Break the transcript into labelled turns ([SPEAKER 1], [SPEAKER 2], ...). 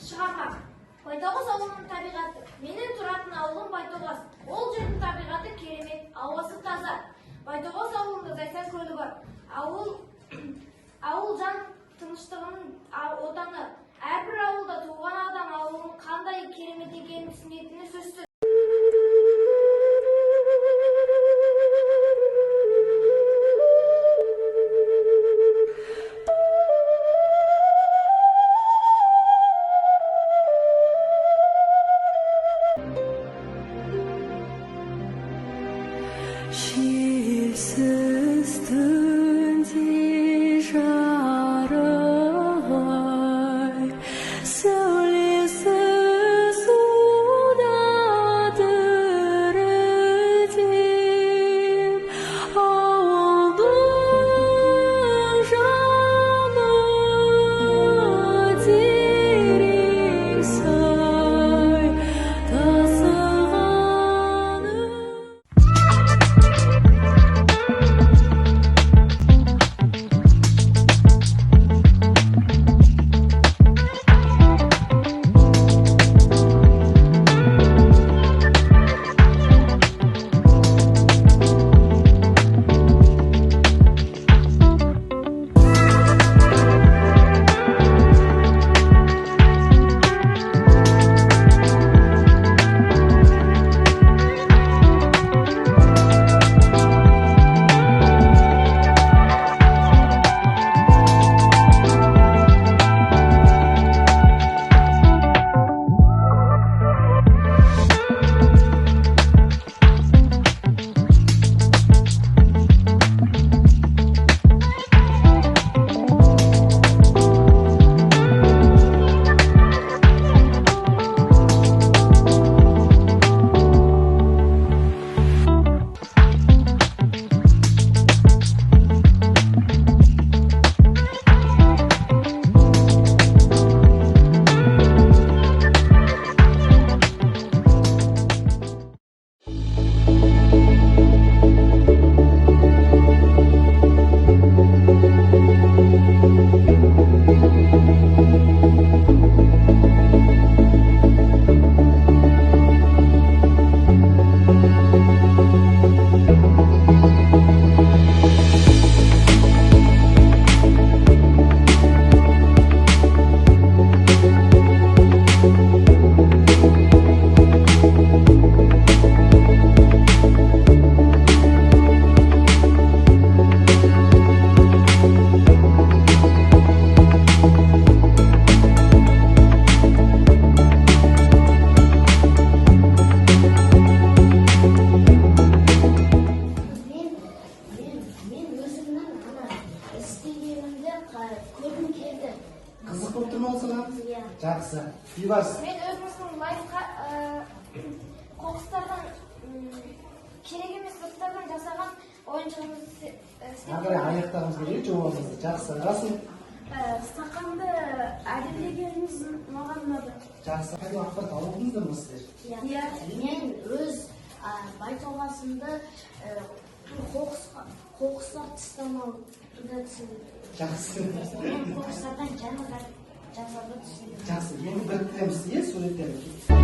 [SPEAKER 1] Шығармақ. Байтоғыз ауылының табиғаты. Менің тұратын ауылым Байтоғыз. Ол жердің табиғаты керемет, ауасы таза. Байтоғыз ауылында Зайсан көлі бар. Ауыл жан тыныштығының отаны. Әрбір ауылда туған адам ауылының қандай керемет екенін түсінетіні сөзсіз.
[SPEAKER 2] Желсіз түнде жарық, сәулесі суда дірілдеп, ауылдың жаны терең сай тасығаны.
[SPEAKER 3] Қызық болып тұрмау саған?
[SPEAKER 1] Иә.
[SPEAKER 3] Жақсы. Бейбас.
[SPEAKER 1] Мен өзіміздің лайфқа қоқыстардан керек емес заттардан жасаған ойыншығымызды
[SPEAKER 3] Ағырай аяқтағымыз келеді жауабымызды. Жақсы. Расыл?
[SPEAKER 1] Стақанды әділдегеніміз маған ұнады.
[SPEAKER 3] Жақсы. Қайда ақпарат алып алдыңыздар ма сіздер?
[SPEAKER 1] Иә.
[SPEAKER 4] Мен өз Байтоғасымды қоқыстар тастамауды түсіндім.
[SPEAKER 3] Жақсы.
[SPEAKER 4] Қоқыстардан жаңа жасауды түсіндім.
[SPEAKER 3] Жақсы. Енді біріктіреміз, суреттерді.